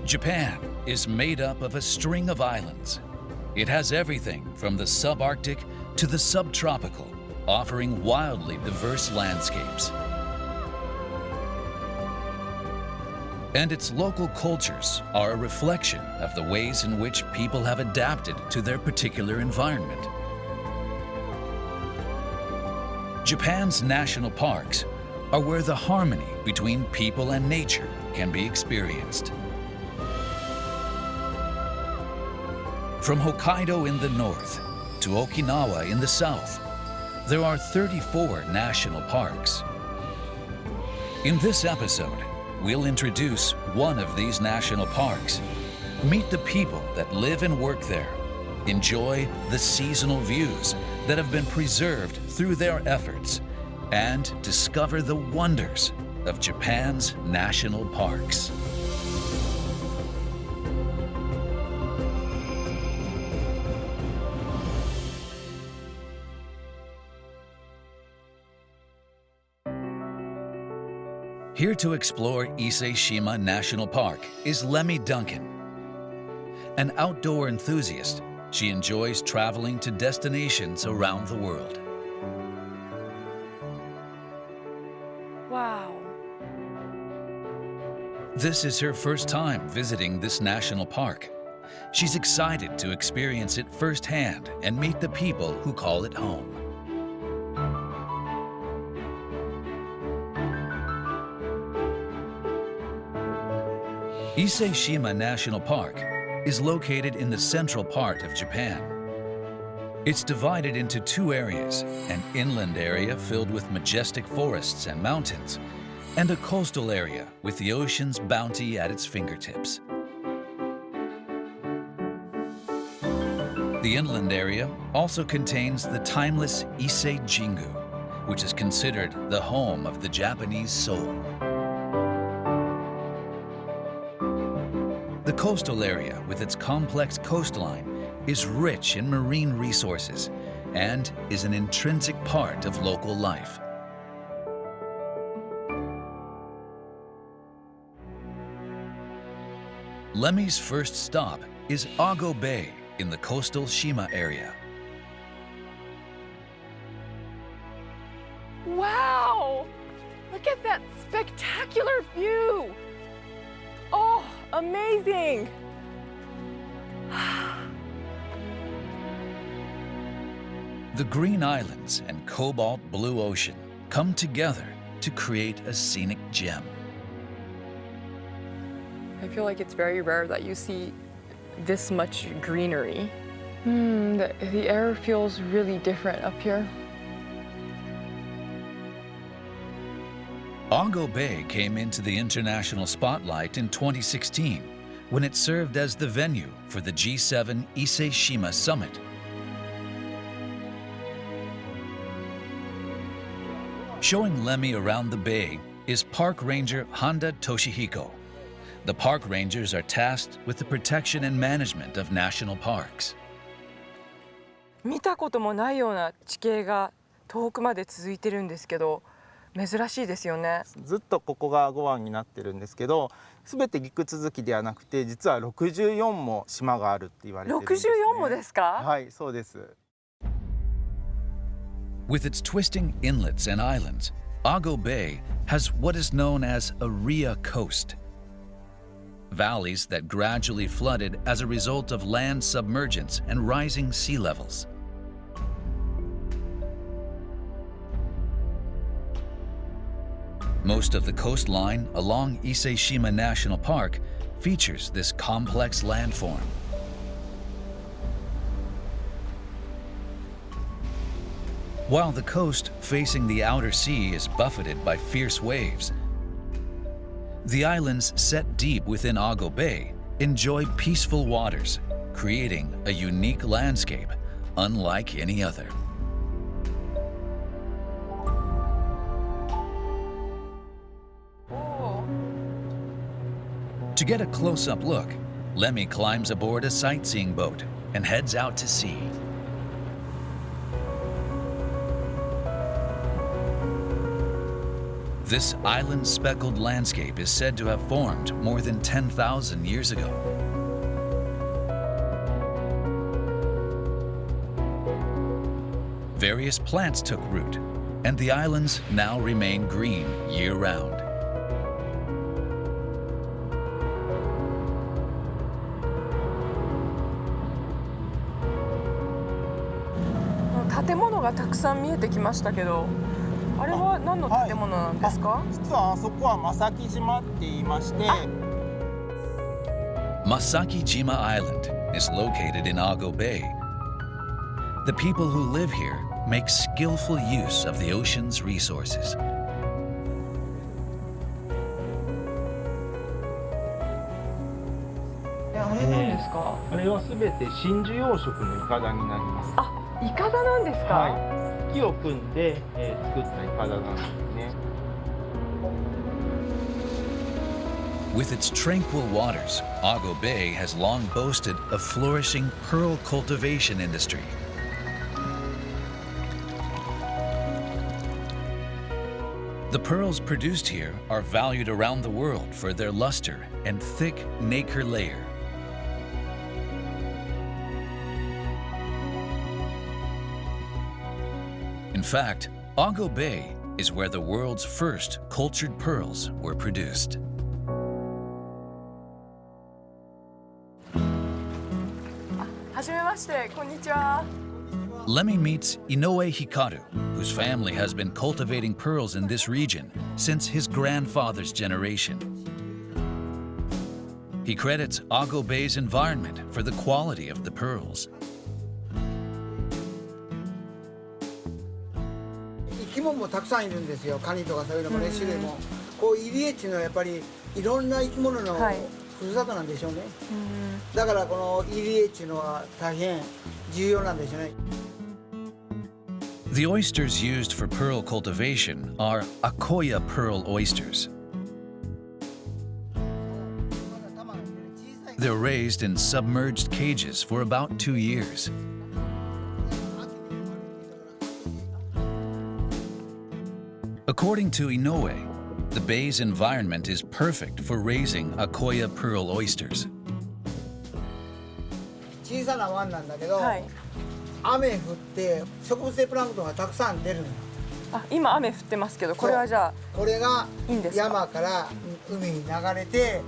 Japan is made up of a string of islands. It has everything from the subarctic to the subtropical, offering wildly diverse landscapes. And its local cultures are a reflection of the ways in which people have adapted to their particular environment. Japan's national parks are where the harmony between people and nature can be experienced. From Hokkaido in the north to Okinawa in the south, there are 34 national parks. In this episode, we'll introduce one of these national parks, meet the people that live and work there, enjoy the seasonal views that have been preserved through their efforts, and discover the wonders of Japan's national parks. Here to explore Issei Shima National Park is Lemmy Duncan. An outdoor enthusiast, she enjoys traveling to destinations around the world. Wow. This is her first time visiting this national park. She's excited to experience it firsthand and meet the people who call it home. Issei Shima National Park is located in the central part of Japan. It's divided into two areas, an inland area filled with majestic forests and mountains, and a coastal area with the ocean's bounty at its fingertips. The inland area also contains the timeless Issei Jingu, which is considered the home of the Japanese soul. The coastal area, with its complex coastline, is rich in marine resources and is an intrinsic part of local life. Lemmy's first stop is Bongo Bay in the coastal Shima area. Wow! Look at that spectacular view! Oh, amazing! The Green Islands and Cobalt Blue Ocean come together to create a scenic gem. I feel like it's very rare that you see this much greenery. The air feels really different up here. Bongo Bay came into the international spotlight in 2016 when it served as the venue for the G7 Issei Shima Summit. Showing Lemmy around the bay is Park Ranger Honda Toshihiko. The park rangers are tasked with the protection and management of national parks. 見たこともないような地形が遠くまで続いてるんですけど、珍しいですよね。ずっとここが5湾になってるんですけど、すべて陸続きではなくて、実は64も島があるって言われてるんですね。64もですか？はい、そうです。With its twisting inlets and islands, Bongo Bay has what is known as a Ria coast. Valleys that gradually flooded as a result of land submergence and rising sea levels. Most of the coastline along Issei Shima National Park features this complex landform. While the coast facing the outer sea is buffeted by fierce waves, the islands set deep within Bongo Bay enjoy peaceful waters, creating a unique landscape unlike any other. To get a close-up look, Lemmy climbs aboard a sightseeing boat and heads out to sea. This island-speckled landscape is said to have formed more than 10,000 years ago. Various plants took root, and the islands now remain green year-round. Oh, 建物がたくさん見えてきましたけど、あれは何の建物なんですか？実はあそこは正木島って言いまして、Toshijima Island is located in Bongo Bay. The people who live here make skillful use of the ocean's resources. あれなんですか？あれはすべて真珠養殖のイカダになります。あ、イカダなんですか？はい。木を組んで、作ったイカダなんですね。With its tranquil waters, Bongo Bay has long boasted a flourishing pearl cultivation industry. The pearls produced here are valued around the world for their luster and thick nacre layer. In fact, Bongo Bay is where the world's first cultured pearls were produced. Lemmy meets Inoue Hikaru, whose family has been cultivating pearls in this region since his grandfather's generation. He credits Bongo Bay's environment for the quality of the pearls. 生き物もたくさんいるんですよ。カニとかそういうのもね、種類も。こう入り江っていうのはやっぱりいろんな生き物のふるさとなんでしょうね。だからこの入り江っていうのは大変重要なんでしょうね。The oysters used for pearl cultivation are Akoya pearl oysters. They're raised in submerged cages for about 2 years. According to Inoue, the bay's environment is perfect for raising Akoya pearl oysters. 小さな湾なんだけど、はい。雨降って植物性プランクトンがたくさん出るのよ。あ、今雨降ってますけど、これはじゃあこれがいいんですか？山から海に流れて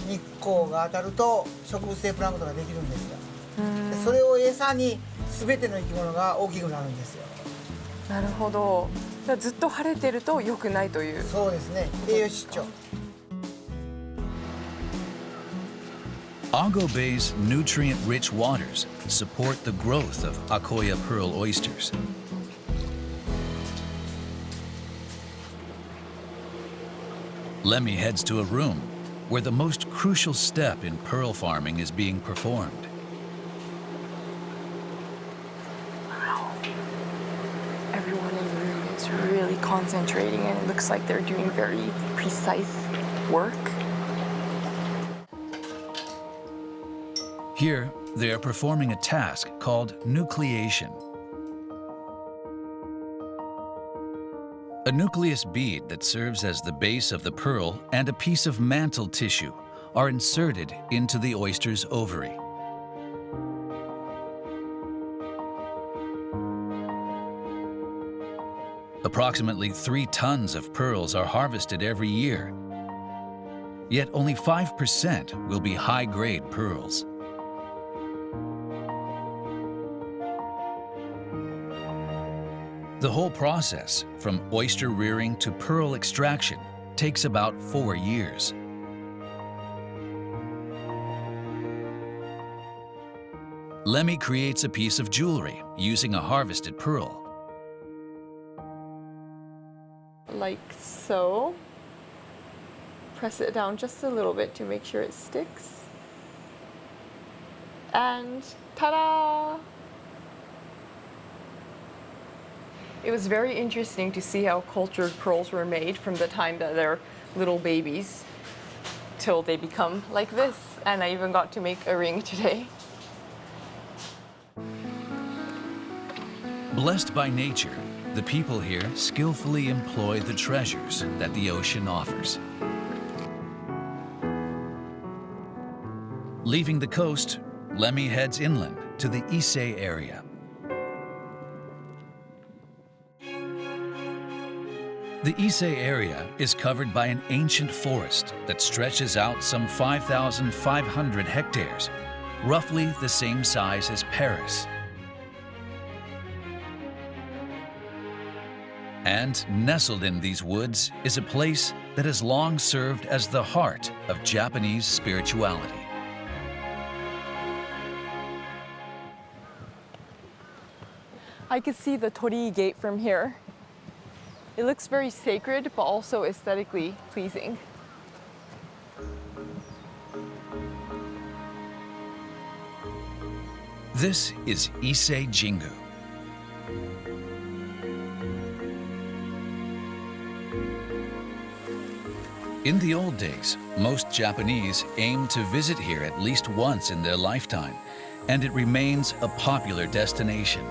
日光が当たると植物性プランクトンができるんですよ。でそれを餌に全ての生き物が大きくなるんですよ。なるほど。じゃあずっと晴れてると良くないという。そうですね。栄養失調。Bongo Bay's nutrient-rich waters support the growth of Akoya pearl oysters. Lemmy heads to a room where the most crucial step in pearl farming is being performed. Wow. Everyone in the room is really concentrating and it looks like they're doing very precise work. Here, they are performing a task called nucleation. A nucleus bead that serves as the base of the pearl and a piece of mantle tissue are inserted into the oyster's ovary. Approximately 3 tons of pearls are harvested every year. Yet only 5% will be high-grade pearls. The whole process, from oyster rearing to pearl extraction, takes about 4 years. Lemmy creates a piece of jewelry using a harvested pearl. Like so. Press it down just a little bit to make sure it sticks. And ta-da! It was very interesting to see how cultured pearls were made from the time that they're little babies till they become like this. And I even got to make a ring today. Blessed by nature, the people here skillfully employ the treasures that the ocean offers. Leaving the coast, Lemmy heads inland to the Issei area. The Issei area is covered by an ancient forest that stretches out some 5,500 hectares, roughly the same size as Paris. And nestled in these woods is a place that has long served as the heart of Japanese spirituality. I could see the Torii Gate from here. It looks very sacred, but also aesthetically pleasing. This is Issei Jingu. In the old days, most Japanese aimed to visit here at least once in their lifetime, and it remains a popular destination.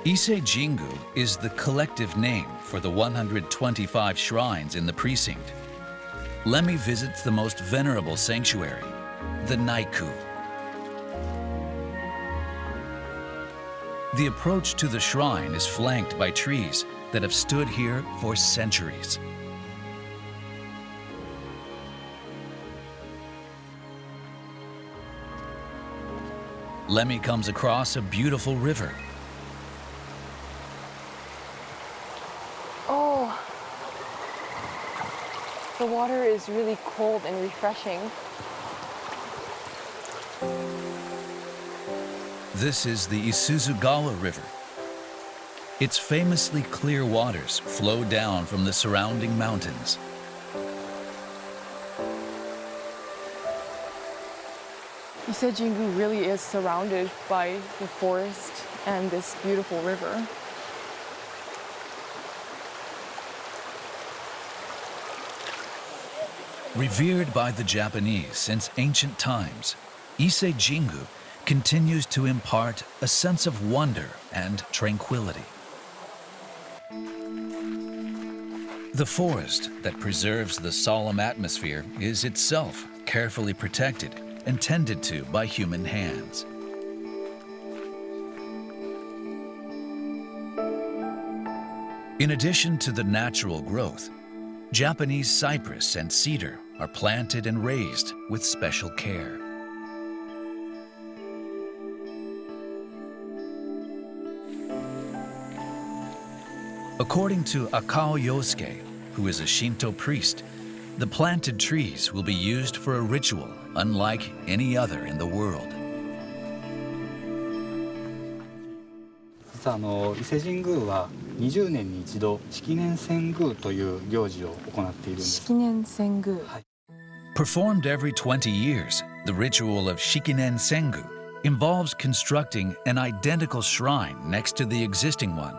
Issei Jingu is the collective name for the 125 shrines in the precinct. Lemmy visits the most venerable sanctuary, the Naiku. The approach to the shrine is flanked by trees that have stood here for centuries. Lemmy comes across a beautiful river. Oh, the water is really cold and refreshing. This is the Isuzugawa River. Its famously clear waters flow down from the surrounding mountains. Issei Jingu really is surrounded by the forest and this beautiful river. Revered by the Japanese since ancient times, Issei Jingu continues to impart a sense of wonder and tranquility. The forest that preserves the solemn atmosphere is itself carefully protected and tended to by human hands. In addition to the natural growth, Japanese cypress and cedar are planted and raised with special care. According to Akao Yosuke, who is a Shinto priest, the planted trees will be used for a ritual unlike any other in the world. 実は伊勢神宮は20年に一度式年遷宮という行事を行っているんです。式年遷宮。Performed every 20 years, the ritual of Shikinen Sengu involves constructing an identical shrine next to the existing one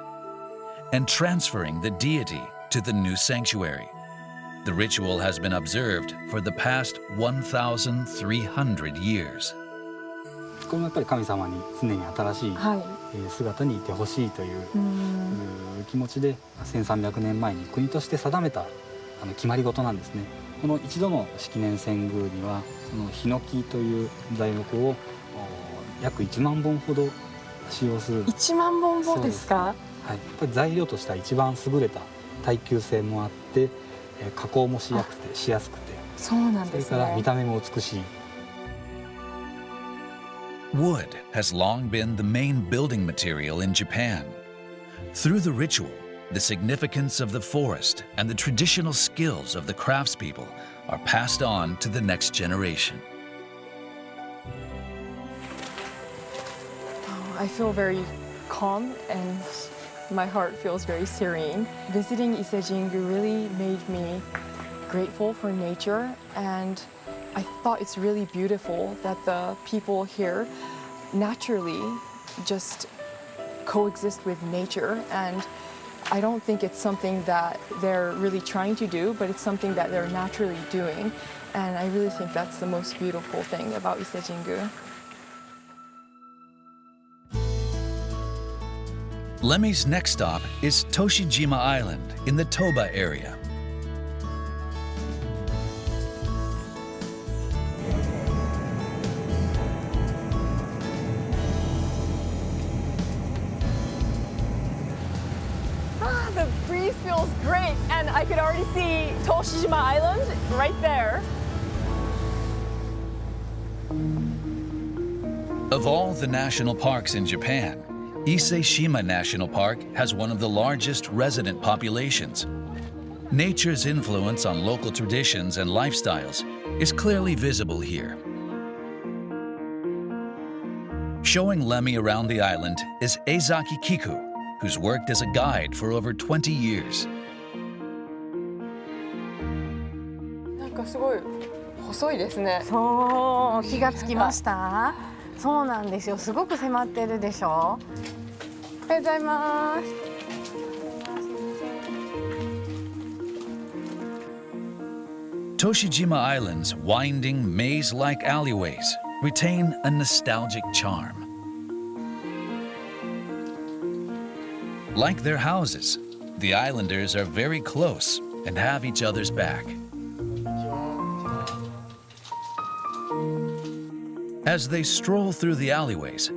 and transferring the deity to the new sanctuary. The ritual has been observed for the past 1,300 years. これもやっぱり神様に常に新しい姿にいてほしいという気持ちで1300年前に国として定めた決まり事なんですね。この一度の式年遷宮にはそのヒノキという材木を約1万本ほど使用する。1万本もですか？はい、やっぱり材料としては一番優れた耐久性もあって加工もしやすくて、そうなんですね。それから見た目も美しい。Wood has long been the main building material in Japan. Through the ritual, the significance of the forest and the traditional skills of the craftspeople are passed on to the next generation. I feel very calm and my heart feels very serene. Visiting Issei Jingu really made me grateful for nature, and I thought it's really beautiful that the people here naturally just coexist with nature, and I don't think it's something that they're really trying to do, but it's something that they're naturally doing, and I really think that's the most beautiful thing about Issei Jingu. Lemmy's next stop is Toshijima Island in the Toba area. The breeze feels great, and I could already see Toshijima Island right there. Of all the national parks in Japan, Issei Shima National Park has one of the largest resident populations. Nature's influence on local traditions and lifestyles is clearly visible here. Showing Lemmy around the island is Eizaki Kiku, who's worked as a guide for over 20 years. なんかすごい細いですね。そう気がつきました。そうなんですよ。すごく迫ってるでしょ。おはようございます。Toshijima Island's winding maze-like alleyways retain a nostalgic charm. Like their houses, the islanders are very close and have each other's back. As they stroll through the alleyways,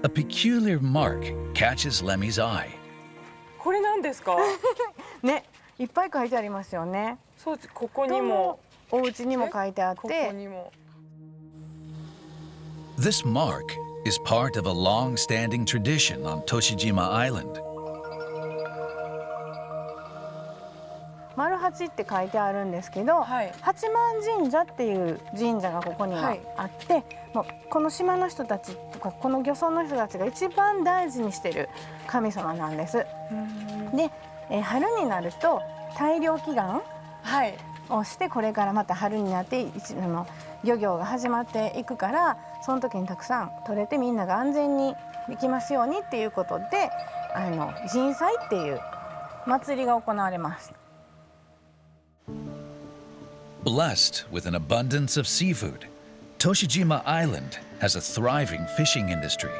a peculiar mark catches Lemmy's eye. これなんですか？ね、いっぱい書いてありますよね。そう、ここにも、お家にも書いてあっここて、にも。This mark is part of a long-standing tradition on Toshijima Island. 丸八って書いてあるんですけど、はい八幡神社っていう神社がここにはあって、もうこの島の人たちとかこの漁村の人たちが一番大事にしている神様なんです。で、春になると大漁祈願はい。をして、これからまた春になって漁業が始まっていくから、その時にたくさん取れてみんなが安全にできますようにっていうことで、神祭っていう祭りが行われます。Blessed with an abundance of seafood, Toshijima Island has a thriving fishing industry.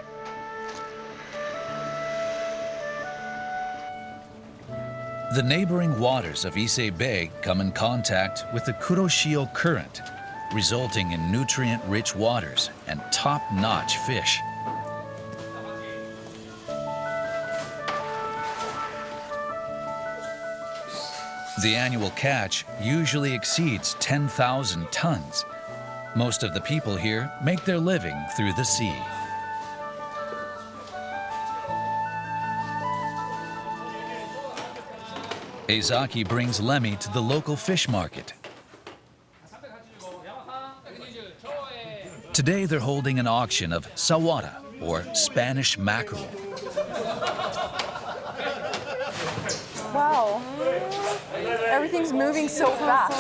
The neighboring waters of Issei Bay come in contact with the Kuroshio Current, resulting in nutrient-rich waters and top-notch fish. The annual catch usually exceeds 10,000 tons. Most of the people here make their living through the sea. Eizaki brings Lemmy to the local fish market. Today they're holding an auction of sawara, or Spanish mackerel. Wow. Everything's moving so fast.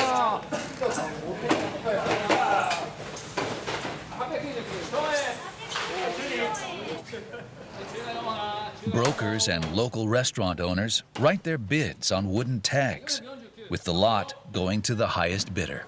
Brokers and local restaurant owners write their bids on wooden tags, with the lot going to the highest bidder.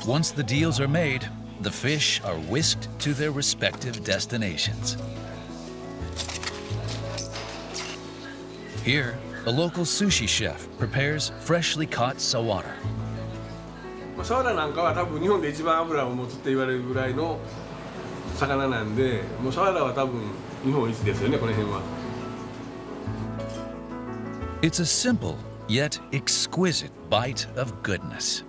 Once the deals are made, the fish are whisked to their respective destinations. Here, a local sushi chef prepares freshly caught sawara. サワラなんかは多分日本で一番脂を持つって言われるぐらいの魚なんで、もうサワラは多分日本一ですよね、この辺は。It's a simple yet exquisite bite of goodness.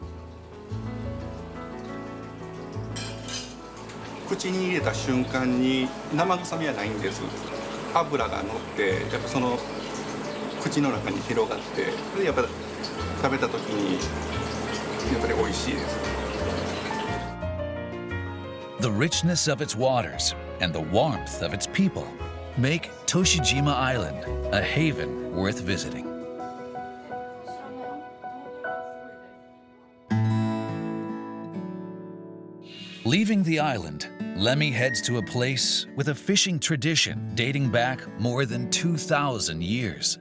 口に入れた瞬間に生臭みはないんです。脂が乗ってやっぱその口の中に広がって、でやっぱ食べた時にやっぱり美味しいです。The richness of its waters and the warmth of its people make Toshijima Island a haven worth visiting. Leaving the island, Lemmy heads to a place with a fishing tradition dating back more than 2,000 years.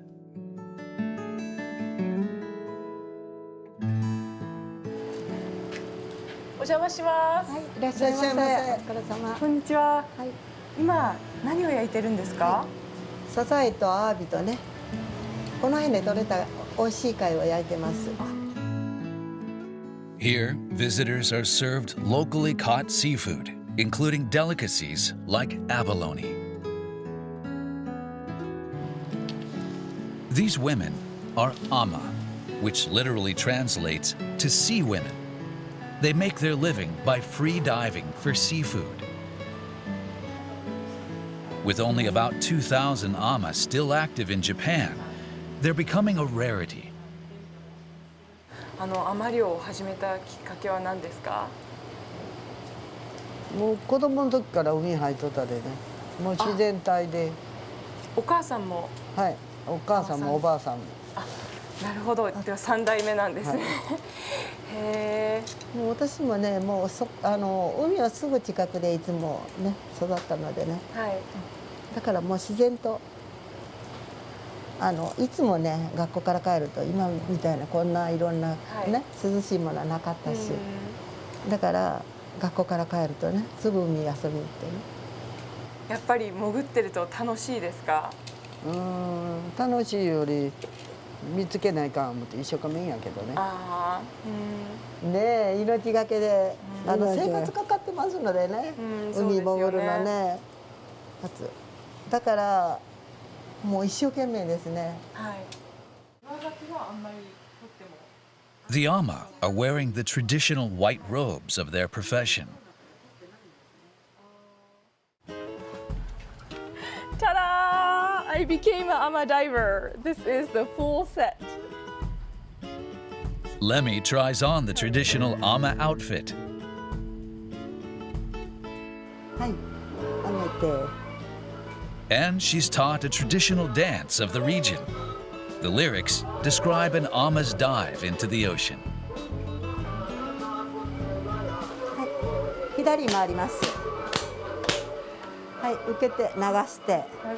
お邪魔します。はい、いらっしゃいませ。お疲れ様。こんにちは。はい。今何を焼いてるんですか？サザエとアワビとね、この辺で採れた美味しい貝を焼いてます。Here, visitors are served locally caught seafood, including delicacies like abalone. These women are ama, which literally translates to sea women. They make their living by free diving for seafood. With only about 2,000 ama still active in Japan, they're becoming a rarity. 海女漁を始めたきっかけは何ですか？もう子供の時から海入っとったでね、もう自然体で。お母さんも。はい、お母さんもおばあさんも。あ、なるほど。では3代目なんですね。はい、へえ。もう私もね、もう海はすぐ近くでいつもね育ったのでね。はい。だからもう自然と。いつもね学校から帰ると今みたいなこんないろんな、ね、涼しいものはなかったし、だから学校から帰るとねすぐ海遊びに行ってね。やっぱり潜ってると楽しいですか？楽しいより見つけないかん思って一生懸命やけどね。ねえ命がけで生活かかってますのでね、海潜るのね。だからもう一生懸命ですね。はい。The ama are wearing the traditional white robes of their profession. Ta-da! I became an ama diver. This is the full set. Lemmy tries on the traditional ama outfit. はい、上げて。And she's taught a traditional dance of the region. The lyrics describe an ama's dive into the ocean. はい、左回ります。はい、受けて流して。あ、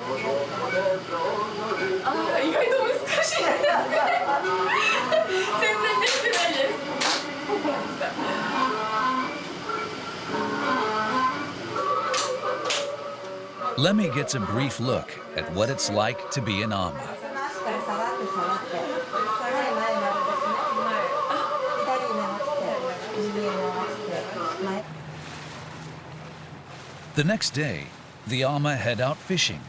意外と難しい。全然できてないです。Lemmy gets a brief look at what it's like to be an ama. The next day, the ama head out fishing.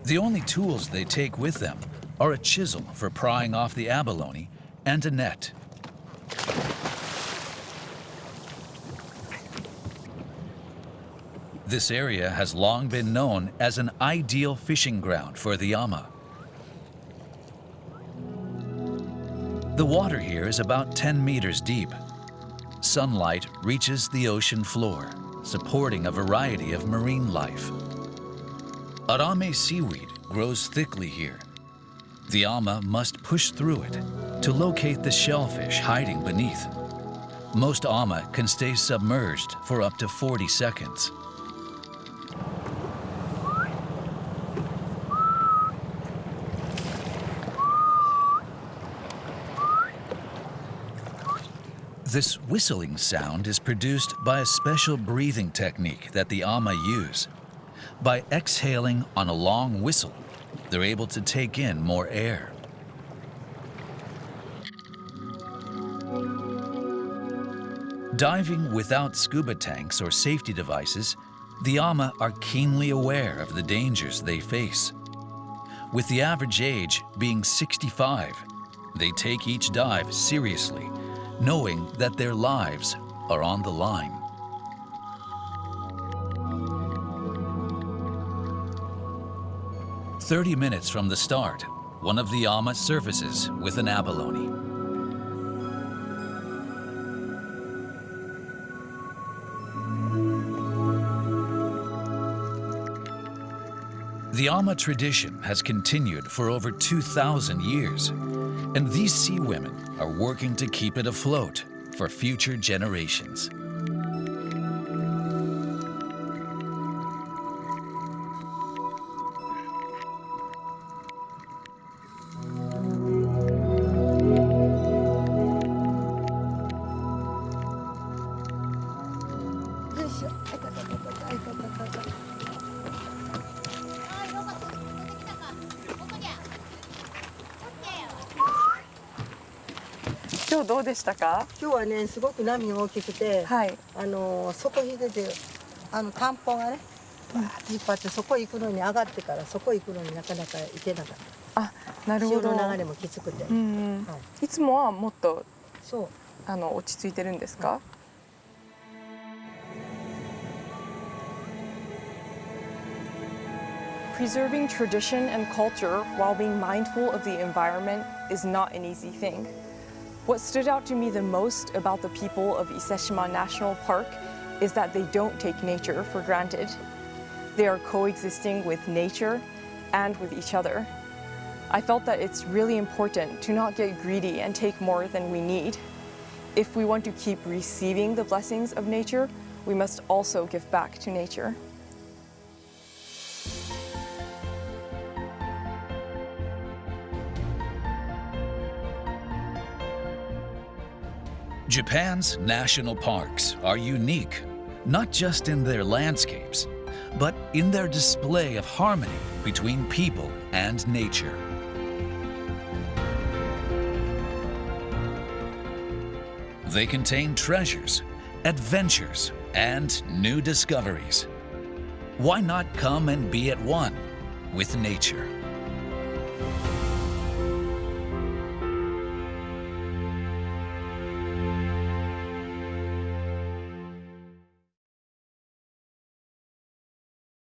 The only tools they take with them are a chisel for prying off the abalone and a net. This area has long been known as an ideal fishing ground for the ama. The water here is about 10 meters deep. Sunlight reaches the ocean floor, supporting a variety of marine life. Arame seaweed grows thickly here. The ama must push through it to locate the shellfish hiding beneath. Most ama can stay submerged for up to 40 seconds. This whistling sound is produced by a special breathing technique that the ama use. By exhaling on a long whistle, they're able to take in more air. Diving without scuba tanks or safety devices, the ama are keenly aware of the dangers they face. With the average age being 65, they take each dive seriously, knowing that their lives are on the line. "30 minutes from the start, one of the ama surfaces with an abalone. The ama tradition has continued for over 2,000 years, and these sea women are working to keep it afloat for future generations. 今日どうでしたか？今日はねすごく波が大きくて、はい。底引いてて担保がねバーッと引っ張ってそこ行くのに上がってからそこ行くのになかなか行けなかった。あ、なるほど。潮の流れもきつくて。いつもはもっとそう落ち着いてるんですか？Preserving tradition and culture while being mindful of the environment is not an easy thing. What stood out to me the most about the people of Issei National Park is that they don't take nature for granted. They are coexisting with nature and with each other. I felt that it's really important to not get greedy and take more than we need. If we want to keep receiving the blessings of nature, we must also give back to nature. Japan's national parks are unique, not just in their landscapes, but in their display of harmony between people and nature. They contain treasures, adventures, and new discoveries. Why not come and be at one with nature?